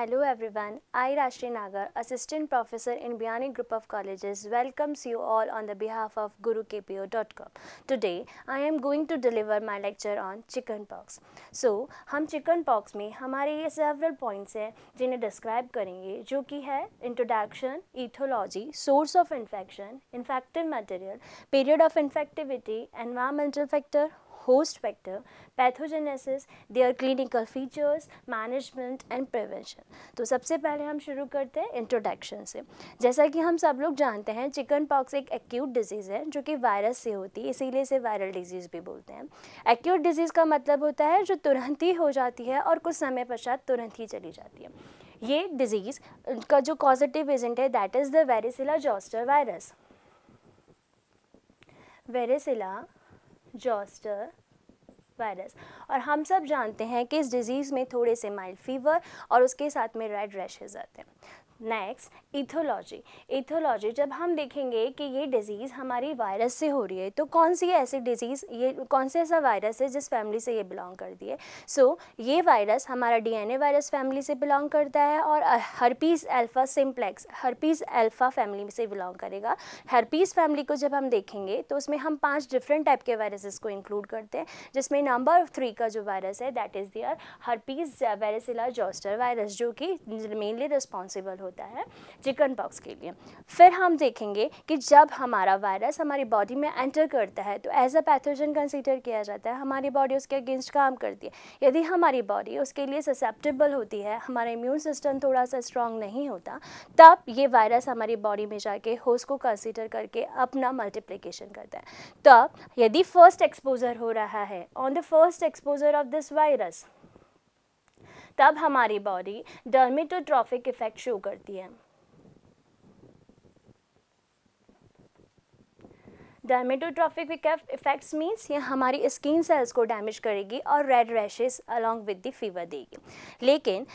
Hello everyone, I Rashri Nagar, Assistant Professor in Biani Group of Colleges, welcomes you all on the behalf of GuruKPO.com. Today, I am going to deliver my lecture on chickenpox. So, हम chickenpox में हमारे ये several points हैं जिन्हें describe करेंगे जो कि है introduction, etiology, source of infection, infective material, period of infectivity, environmental factor, host factor, pathogenesis, their clinical features, management and prevention. तो सबसे पहले हम शुरू करते हैं इंट्रोडक्शन से। जैसा कि हम सब लोग जानते हैं चिकन पॉक्स एक एक्यूट डिजीज़ है जो कि वायरस से होती है, इसीलिए इसे वायरल डिजीज़ भी बोलते हैं। एक्यूट डिजीज़ का मतलब होता है जो तुरंत ही हो जाती है और कुछ समय पश्चात तुरंत ही चली जाती है। ये डिजीज़ का जो कॉजेटिव एजेंट है that is the वेरिसिला zoster virus. वेरिसिला zoster virus. और हम सब जानते हैं कि इस डिज़ीज़ में थोड़े से माइल्ड फीवर और उसके साथ में रेड रैशेज आते हैं। Next ethology. इथोलॉजी जब हम देखेंगे कि ये डिज़ीज़ हमारी वायरस से हो रही है तो कौन सी ऐसी डिज़ीज़, ये कौन सा ऐसा वायरस है जिस फैमिली से ये बिलोंग करती है। सो ये वायरस हमारा डीएनए वायरस फैमिली से बिलोंग करता है और herpes alpha simplex herpes alpha family से बिलोंग करेगा। हर्पीस फैमिली को जब हम देखेंगे तो उसमें हम 5 डिफरेंट टाइप के वायरसेस को इंक्लूड करते हैं, जिसमें नंबर 3 का जो वायरस है that is their herpes varicella zoster virus, जो कि मेनली रिस्पॉन्सिबल होता है चिकन पॉक्स के लिए। फिर हम देखेंगे कि जब हमारा वायरस हमारी बॉडी में एंटर करता है तो एज अ पैथोजन कंसीडर किया जाता है, हमारी बॉडी उसके अगेंस्ट काम करती है। यदि हमारी बॉडी उसके लिए ससेप्टेबल होती है, हमारा इम्यून सिस्टम थोड़ा सा स्ट्रांग नहीं होता, तब ये वायरस हमारी बॉडी में जाके होस्ट को कंसीडर करके अपना मल्टीप्लिकेशन करता है। तब यदि फर्स्ट एक्सपोजर हो रहा है on the first exposure of this virus, तब हमारी बॉडी डर्मेटोट्रॉफिक इफेक्ट शो करती है। डर्मेटोट्रॉफिक इफेक्ट्स मीन्स ये हमारी स्किन सेल्स को डैमेज करेगी और red rashes along with the fever देगी। लेकिन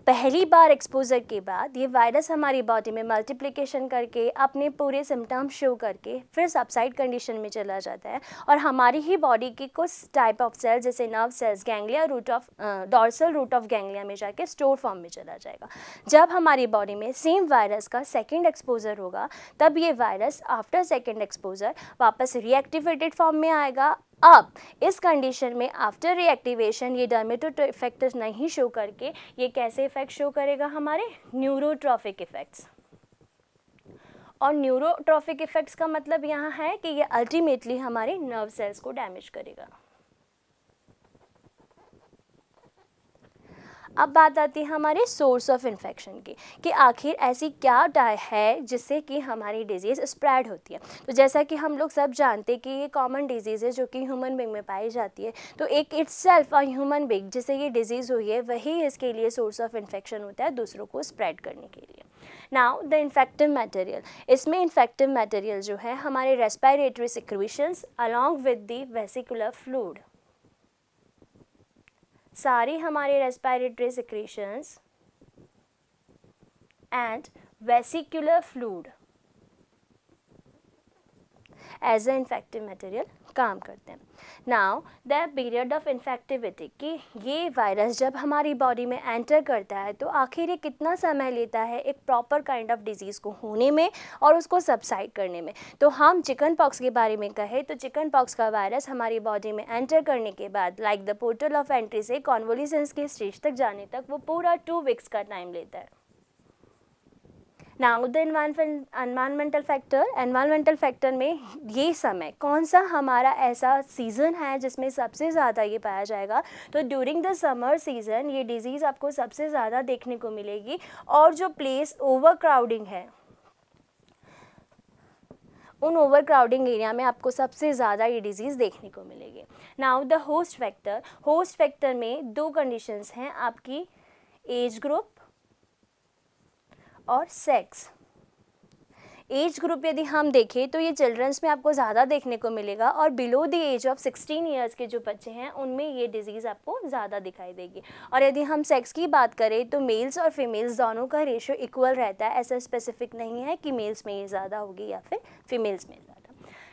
पहली बार एक्सपोजर के बाद ये वायरस हमारी बॉडी में मल्टीप्लिकेशन करके अपने पूरे सिम्टम्स शो करके फिर सबसाइड कंडीशन में चला जाता है और हमारी ही बॉडी की कुछ टाइप ऑफ सेल्स जैसे nerve cells, ganglia root of dorsal root of ganglia में जाके स्टोर फॉर्म में चला जाएगा। जब हमारी बॉडी में सेम वायरस का सेकेंड एक्सपोजर होगा तब ये वायरस आफ्टर सेकेंड एक्सपोजर वापस रीएक्टिवेटेड फॉर्म में आएगा। अब इस कंडीशन में आफ्टर रिएक्टिवेशन ये डर्मेटोट्रॉफिक इफेक्ट नहीं शो करके ये कैसे इफेक्ट शो करेगा, हमारे न्यूरोट्रॉफिक इफेक्ट्स। और न्यूरोट्रॉफिक इफेक्ट्स का मतलब यहाँ है कि ये अल्टीमेटली हमारे नर्व सेल्स को डैमेज करेगा। अब बात आती है हमारे सोर्स ऑफ इन्फेक्शन की कि आखिर ऐसी क्या है जिससे कि हमारी डिजीज़ स्प्रेड होती है। तो जैसा कि हम लोग सब जानते हैं कि ये कॉमन डिजीज़ है जो कि ह्यूमन बीइंग में पाई जाती है, तो एक इटसेल्फ अ ह्यूमन बीइंग जिससे ये डिजीज़ हुई है वही इसके लिए सोर्स ऑफ इन्फेक्शन होता है दूसरों को स्प्रेड करने के लिए। Now the infective material. इसमें इन्फेक्टिव मटेरियल जो है हमारे respiratory secretions along with the vesicular fluid, सारी हमारे respiratory secretions and vesicular fluid as a infective material काम करते हैं। Now the period of infectivity कि ये वायरस जब हमारी बॉडी में एंटर करता है तो आखिर ये कितना समय लेता है एक प्रॉपर काइंड ऑफ डिजीज़ को होने में और उसको सबसाइड करने में। तो हम चिकन पॉक्स के बारे में कहें तो चिकन पॉक्स का वायरस हमारी बॉडी में एंटर करने के बाद like the portal of entry से कॉन्वोल्यूशंस के स्टेज तक जाने तक वो पूरा 2 वीक्स का टाइम लेता है। नाउ द एनवायरमेंटल फैक्टर में ये समय कौन सा हमारा ऐसा सीज़न है जिसमें सबसे ज़्यादा ये पाया जाएगा, तो ड्यूरिंग द समर सीज़न ये डिज़ीज़ आपको सबसे ज़्यादा देखने को मिलेगी और जो प्लेस ओवर क्राउडिंग है उन ओवर क्राउडिंग एरिया में आपको सबसे ज़्यादा ये डिज़ीज़ देखने को मिलेगी। नाउ द होस्ट फैक्टर में 2 कंडीशंस हैं, आपकी एज ग्रुप और सेक्स। एज ग्रुप यदि हम देखें तो ये चिल्ड्रंस में आपको ज़्यादा देखने को मिलेगा और below the age of 16 years के जो बच्चे हैं उनमें ये डिज़ीज़ आपको ज़्यादा दिखाई देगी। और यदि हम सेक्स की बात करें तो मेल्स और फीमेल्स दोनों का रेशियो इक्वल रहता है, ऐसा स्पेसिफिक नहीं है कि मेल्स में ये ज़्यादा होगी या फिर फीमेल्स में ज़्यादा।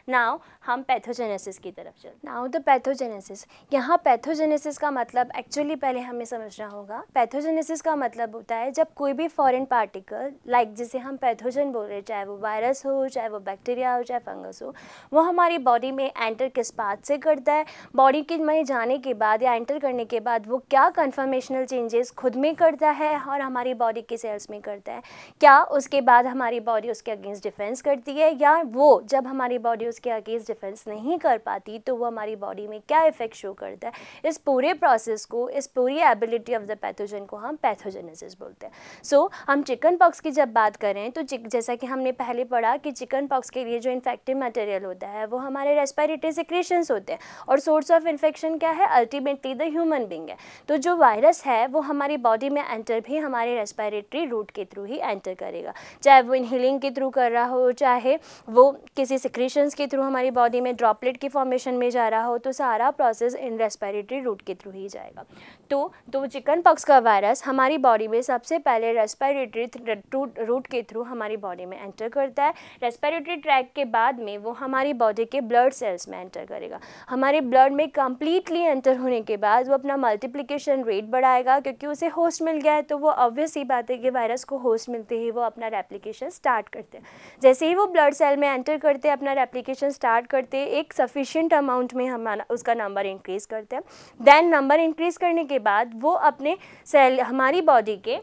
नाउ हम पैथोजेनेसिस की तरफ चलते हैं। नाउ द पैथोजेनेसिस, यहाँ पैथोजेनेसिस का मतलब एक्चुअली पहले हमें समझना होगा। पैथोजेनेसिस का मतलब होता है जब कोई भी फॉरेन पार्टिकल लाइक जिसे हम पैथोजन बोल रहे हैं, चाहे वो वायरस हो, चाहे वो बैक्टीरिया हो, चाहे फंगस हो, वो हमारी बॉडी में एंटर किस पाथ से करता है, बॉडी के में जाने के बाद या एंटर करने के बाद वो क्या कन्फर्मेशनल चेंजेस खुद में करता है और हमारी बॉडी के सेल्स में करता है, क्या उसके बाद हमारी बॉडी उसके अगेंस्ट डिफेंस करती है, या वो जब हमारी बॉडी उसके अगेंस्ट डिफेंस नहीं कर पाती तो वो हमारी बॉडी में क्या इफेक्ट शो करता है। इस पूरे प्रोसेस को, इस पूरी एबिलिटी ऑफ द पैथोजन को हम पैथोजेनेसिस बोलते हैं। सो हम चिकन पॉक्स की जब बात करें तो जैसा कि हमने पहले पढ़ा कि चिकन पॉक्स के लिए जो इन्फेक्टिव मटेरियल होता है वो हमारे रेस्पिरेटरी सिक्रेशंस होते हैं और सोर्स ऑफ इन्फेक्शन क्या है, अल्टीमेटली द ह्यूमन बीइंग है। तो जो वायरस है वो हमारी बॉडी में एंटर भी हमारे रेस्पिरेटरी रूट के थ्रू ही एंटर करेगा, चाहे वो इनहेलिंग के थ्रू कर रहा हो, चाहे वो किसी सिक्रेशंस के थ्रू हमारी बॉडी में ड्रॉपलेट की फॉर्मेशन में जा रहा हो, तो सारा प्रोसेस इन रेस्पिरेटरी रूट के थ्रू ही जाएगा। तो चिकन पॉक्स का वायरस हमारी बॉडी में सबसे पहले रेस्पिरेटरी रूट के थ्रू हमारी बॉडी में एंटर करता है। रेस्पिरेटरी ट्रैक्ट के बाद में वो हमारी बॉडी के ब्लड सेल्स में एंटर करेगा। हमारे ब्लड में कम्प्लीटली एंटर होने के बाद वो अपना मल्टीप्लिकेशन रेट बढ़ाएगा, क्योंकि उसे होस्ट मिल गया है, तो वो ऑब्वियस ही बात है कि वायरस को होस्ट मिलते ही वो अपना रेप्लिकेशन स्टार्ट करते हैं। जैसे ही वो ब्लड सेल में एंटर करते हैं, अपना रेप्लिकेशन स्टार्ट करते हैं, एक सफिशिएंट अमाउंट में हमारा उसका नंबर इंक्रीज़ करते हैं। देन नंबर इंक्रीज़ करने के बाद वो अपने सेल हमारी बॉडी के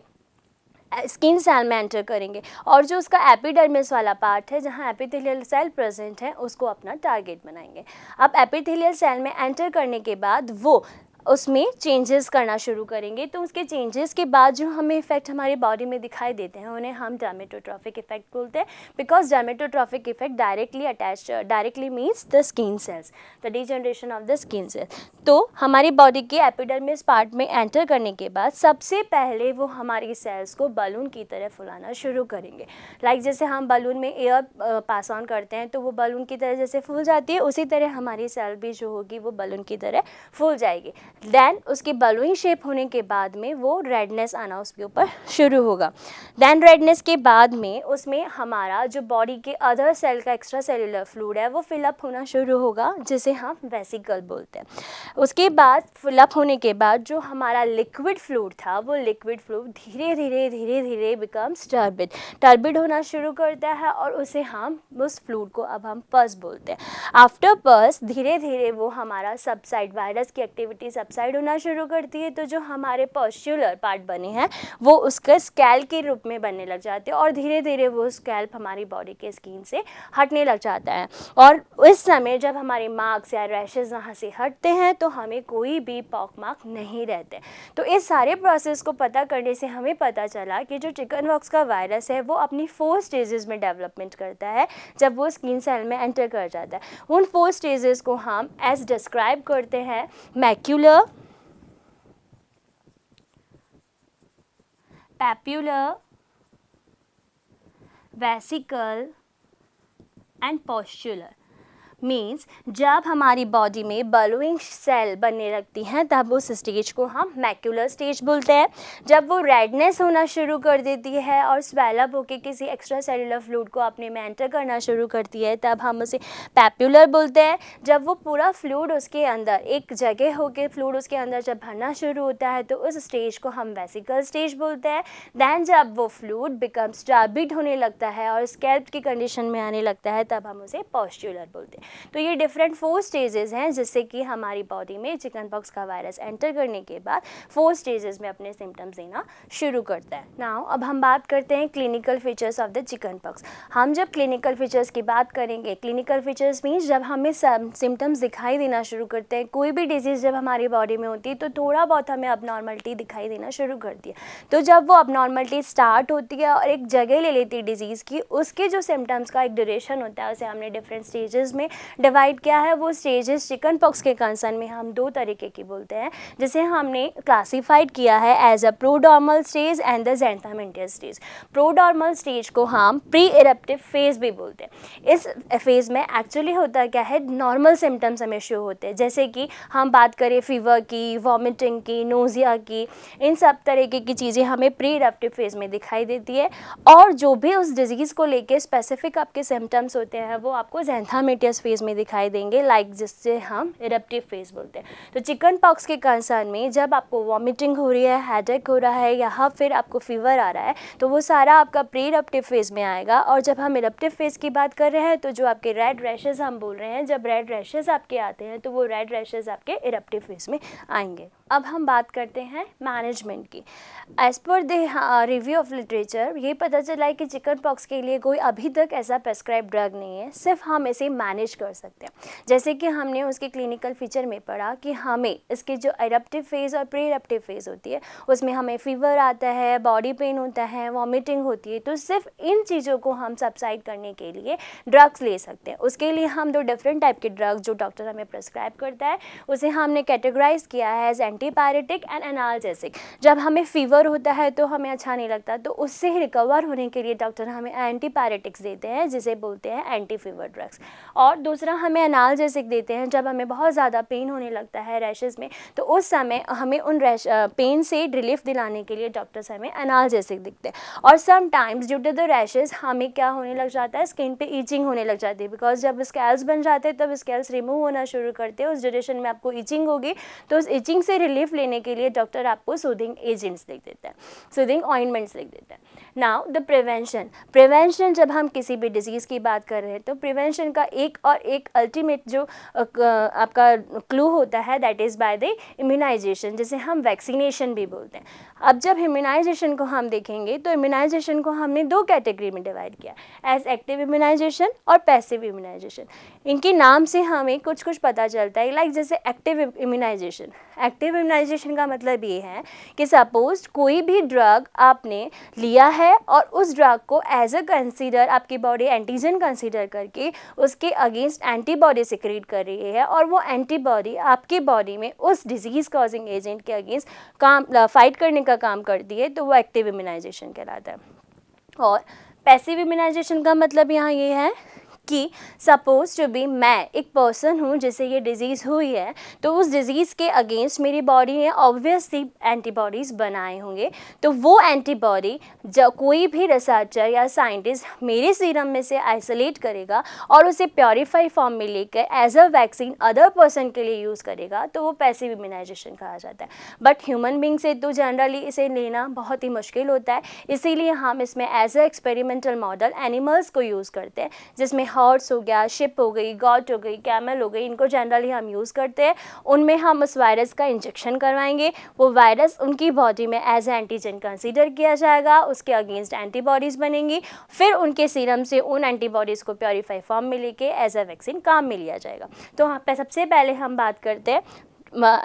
स्किन सेल में एंटर करेंगे और जो उसका एपिडर्मिस वाला पार्ट है जहाँ एपिथेलियल सेल प्रेजेंट है उसको अपना टारगेट बनाएंगे। अब एपिथेलियल सेल में एंटर करने के बाद वो उसमें चेंजेस करना शुरू करेंगे, तो उसके चेंजेस के बाद जो हमें इफेक्ट हमारी बॉडी में दिखाई देते हैं उन्हें हम डर्मेटोट्रॉफिक इफेक्ट बोलते हैं, because dermatotrophic effect directly means the skin cells, the degeneration of the skin cells. तो हमारी बॉडी के एपिडर्मिस पार्ट में एंटर करने के बाद सबसे पहले वो हमारी सेल्स को बलून की तरह फुलाना शुरू करेंगे। लाइक जैसे हम बलून में एयर पास ऑन करते हैं तो वो बलून की तरह जैसे फूल जाती है, उसी तरह हमारी सेल भी जो होगी वो बलून की तरह फूल जाएगी। देन उसकी बलूइंग शेप होने के बाद में वो रेडनेस आना उसके ऊपर शुरू होगा। देन रेडनेस के बाद में उसमें हमारा जो बॉडी के अदर सेल का एक्स्ट्रा सेलुलर फ्लूइड है वो फिलअप होना शुरू होगा, जिसे हम वेसिकल बोलते हैं। उसके बाद फिलअप होने के बाद जो हमारा लिक्विड फ्लूइड था वो लिक्विड फ्लूइड धीरे धीरे बिकम्स टर्बिड होना शुरू करता है और उसे हम उस फ्लूइड को अब हम पस बोलते हैं। आफ्टर पस धीरे धीरे वो हमारा सबसाइड, वायरस की एक्टिविटी सबसाइड होना शुरू करती है, तो जो हमारे पॉस्चुलर पार्ट बने हैं वो उसके स्कैल्प के रूप में बनने लग जाते हैं और धीरे धीरे वो स्कैल्प हमारी बॉडी के स्किन से हटने लग जाता है। और इस समय जब हमारे मार्क्स या रैशेज वहाँ से हटते हैं तो हमें कोई भी पॉक मार्क नहीं रहते। तो इस सारे प्रोसेस को पता करने से हमें पता चला कि जो चिकन पॉक्स का वायरस है वो अपनी 4 स्टेजेस में डेवलपमेंट करता है जब वो स्किन सेल में एंटर कर जाता है। उन 4 स्टेजेस को हम एज डिस्क्राइब करते हैं मैक्यूलर, पैप्युलर, वेसिकल एंड पॉस्चुलर। मीन्स जब हमारी बॉडी में बलूइंग सेल बनने लगती हैं तब उस स्टेज को हम मैक्यूलर स्टेज बोलते हैं। जब वो रेडनेस होना शुरू कर देती है और स्वेलअप होकर किसी एक्स्ट्रा सेलुलर फ्लूइड को अपने में एंटर करना शुरू करती है तब हम उसे पैप्युलर बोलते हैं। जब वो पूरा फ्लूइड उसके अंदर एक जगह होकर फ्लूइड उसके अंदर जब भरना शुरू होता है तो उस स्टेज को हम वेसिकल स्टेज बोलते हैं। दैन जब वो फ्लूइड बिकम्स टर्बिड होने लगता है और स्कैल्प की कंडीशन में आने लगता है तब हम उसे पॉस्चुलर बोलते हैं। तो ये डिफरेंट 4 स्टेजेस हैं जिससे कि हमारी बॉडी में चिकन पॉक्स का वायरस एंटर करने के बाद 4 स्टेजेस में अपने सिम्टम्स देना शुरू करता है। नाउ अब हम बात करते हैं clinical features of the chicken pox. हम जब क्लिनिकल फीचर्स की बात करेंगे, क्लिनिकल फीचर्स मीन्स जब हमें सिम्टम्स दिखाई देना शुरू करते हैं, कोई भी डिजीज़ जब हमारी बॉडी में होती है तो थोड़ा बहुत हमें अबनॉर्मलिटी दिखाई देना शुरू करती है। तो जब वो अबनॉर्मलिटी स्टार्ट होती है और एक जगह ले लेती है डिजीज़ की, उसके जो सिम्टम्स का एक ड्यूरेशन होता है उसे हमने डिफरेंट स्टेजेस में डिवाइड किया है। वो स्टेजेस चिकन पॉक्स के कंसर्न में हम 2 तरीके की बोलते हैं, जिसे हमने क्लासिफाइड किया है as a prodromal stage and the xanthomatous stage. Prodromal stage को हम प्री इरप्टिव फेज भी बोलते हैं। इस फेज में एक्चुअली होता क्या है, नॉर्मल सिम्टम्स हमें शो होते हैं, जैसे कि हम बात करें फीवर की, वॉमिटिंग की, नोजिया की, इन सब तरीके की चीज़ें हमें प्री इरप्टिव फेज में दिखाई देती है। और जो भी उस डिजीज़ को लेके स्पेसिफिक आपके सिम्टम्स होते हैं वो आपको ज़ैंथामेंटियस फेज फेज़ में दिखाई देंगे, लाइक जिससे हम इरप्टिव फेज़ बोलते हैं। तो चिकन पॉक्स के कंसर्न में जब आपको वॉमिटिंग हो रही है, हेडेक हो रहा है या फिर आपको फीवर आ रहा है, तो वो सारा आपका प्री इरप्टिव फेज़ में आएगा। और जब हम इरप्टिव फेज़ की बात कर रहे हैं तो जो आपके रेड रैशेज़ हम बोल रहे हैं, जब रेड रैशेज़ आपके आते हैं तो वो रेड रैशेज़ आपके इरप्टिव फेज़ में आएंगे। अब हम बात करते हैं मैनेजमेंट की। As per the review of literature ये पता चला है कि चिकन पॉक्स के लिए कोई अभी तक ऐसा प्रेस्क्राइब ड्रग नहीं है, सिर्फ हम इसे मैनेज कर सकते हैं। जैसे कि हमने उसके क्लिनिकल फीचर में पढ़ा कि हमें इसके जो इरप्टिव फेज़ और प्री इरप्टिव फेज़ होती है उसमें हमें फीवर आता है, बॉडी पेन होता है, वॉमिटिंग होती है, तो सिर्फ इन चीज़ों को हम सबसाइड करने के लिए ड्रग्स ले सकते हैं। उसके लिए हम 2 डिफरेंट टाइप के ड्रग्स जो डॉक्टर हमें प्रेस्क्राइब करता है उसे हमने कैटेगराइज किया है एज एंटीपायरेटिक एंड एनाल्जेसिक। जब हमें फीवर होता है तो हमें अच्छा नहीं लगता, तो उससे रिकवर होने के लिए डॉक्टर हमें एंटीपायरेटिक्स देते हैं जिसे बोलते हैं एंटी फीवर ड्रग्स। और दूसरा हमें एनाल्जेसिक देते हैं जब हमें बहुत ज़्यादा पेन होने लगता है रैशेज़ में, तो उस समय हमें उन पेन से रिलीफ दिलाने के लिए डॉक्टर्स हमें एनाल्जेसिक दिखते हैं। और sometimes due to the rashes हमें क्या होने लग जाता है, स्किन पे ईचिंग होने लग जाती है, बिकॉज जब स्कैल्स बन जाते हैं तब स्कैल्स रिमूव होना शुरू करते हैं, उस ड्यूरेशन में आपको ईचिंग होगी, तो उस ईचिंग से रिलीफ लेने के लिए डॉक्टर आपको सूदिंग एजेंट्स लिख देता है, सूदिंग ऑइंटमेंट्स लिख देता है। नाउ द प्रिवेंशन जब हम किसी भी डिजीज़ की बात कर रहे हैं तो प्रिवेंशन का एक अल्टीमेट जो आपका क्लू होता है that is by the immunization, जिसे हम वैक्सीनेशन भी बोलते हैं। अब जब इम्यूनाइजेशन को हम देखेंगे तो इम्यूनाइजेशन को हमने 2 कैटेगरी में डिवाइड किया, एज एक्टिव इम्यूनाइजेशन और पैसिव इम्यूनाइजेशन। इनके नाम से हमें कुछ पता चलता है, लाइक जैसे एक्टिव इम्यूनाइजेशन का मतलब ये है कि सपोज कोई भी ड्रग आपने लिया है और उस ड्रग को एज अ कंसीडर आपकी बॉडी एंटीजन कंसीडर करके उसके अगेंस्ट एंटीबॉडी सिक्रीट कर रही है, और वो एंटीबॉडी आपकी बॉडी में उस डिजीज़ कॉजिंग एजेंट के अगेंस्ट फाइट करने का काम करती है, तो वो एक्टिव इम्यूनाइजेशन कहलाता है। और पैसिव इम्यूनाइजेशन का मतलब यहाँ ये है कि सपोज टू बी मैं एक पर्सन हूँ जिसे ये डिज़ीज़ हुई है, तो उस डिज़ीज़ के अगेंस्ट मेरी बॉडी ने ऑब्वियसली एंटीबॉडीज़ बनाए होंगे, तो वो एंटीबॉडी जब कोई भी रिसर्चर या साइंटिस्ट मेरे सीरम में से आइसोलेट करेगा और उसे प्योरीफाई फॉर्म में लेकर as a vaccine other person के लिए यूज़ करेगा, तो वो पैसिव इम्यूनाइजेशन कहा जाता है। बट ह्यूमन बींग से तो जनरली इसे लेना बहुत ही मुश्किल होता है, इसीलिए हम इसमें as a experimental model animals को यूज़ करते हैं, जिसमें हॉर्स हो गया, शिप हो गई, गॉट हो गई, कैमल हो गई, इनको जनरली हम यूज़ करते हैं। उनमें हम उस वायरस का इंजेक्शन करवाएंगे, वो वायरस उनकी बॉडी में एज एंटीजन कंसीडर किया जाएगा, उसके अगेंस्ट एंटीबॉडीज़ बनेंगी, फिर उनके सीरम से उन एंटीबॉडीज़ को प्योरीफाई फॉर्म में लेके एज अ वैक्सीन काम में लिया जाएगा। तो सबसे पहले हम बात करते हैं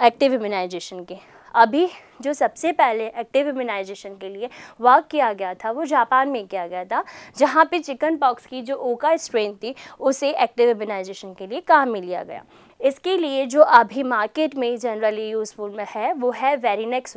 एक्टिव इम्यूनाइजेशन की। अभी जो सबसे पहले एक्टिव इम्यूनाइजेशन के लिए वर्क किया गया था वो जापान में किया गया था, जहाँ पे चिकन पॉक्स की जो ओका स्ट्रेन थी उसे एक्टिव इम्यूनाइजेशन के लिए काम में लिया गया। इसके लिए जो अभी मार्केट में जनरली यूज़फुल में है वो है वेरिनेक्स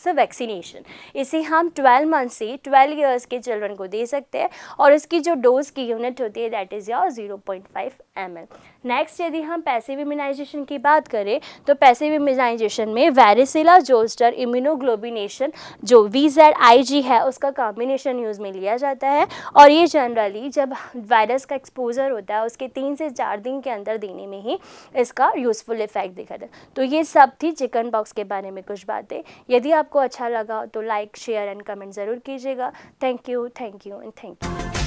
वैक्सीनेशन। इसे हम 12 मंथ से 12 ईयर्स के चिल्ड्रन को दे सकते हैं, और इसकी जो डोज की यूनिट होती है that is your 0.5 ml। Next यदि हम पैसिव इम्यूनाइजेशन की बात करें तो पैसिव इम्यूनाइजेशन में वैरिसिला जोस्टर इम्यूनोग्लोबिनेशन जो VZIG है उसका कॉम्बिनेशन यूज़ में लिया जाता है, और ये जनरली जब वायरस का एक्सपोजर होता है उसके 3 से 4 दिन के अंदर देने में ही इसका यूज़फुल इफेक्ट दिखा था। तो ये सब थी चिकन पॉक्स के बारे में कुछ बातें। यदि आपको अच्छा लगा तो लाइक, शेयर एंड कमेंट ज़रूर कीजिएगा। Thank you and thank you.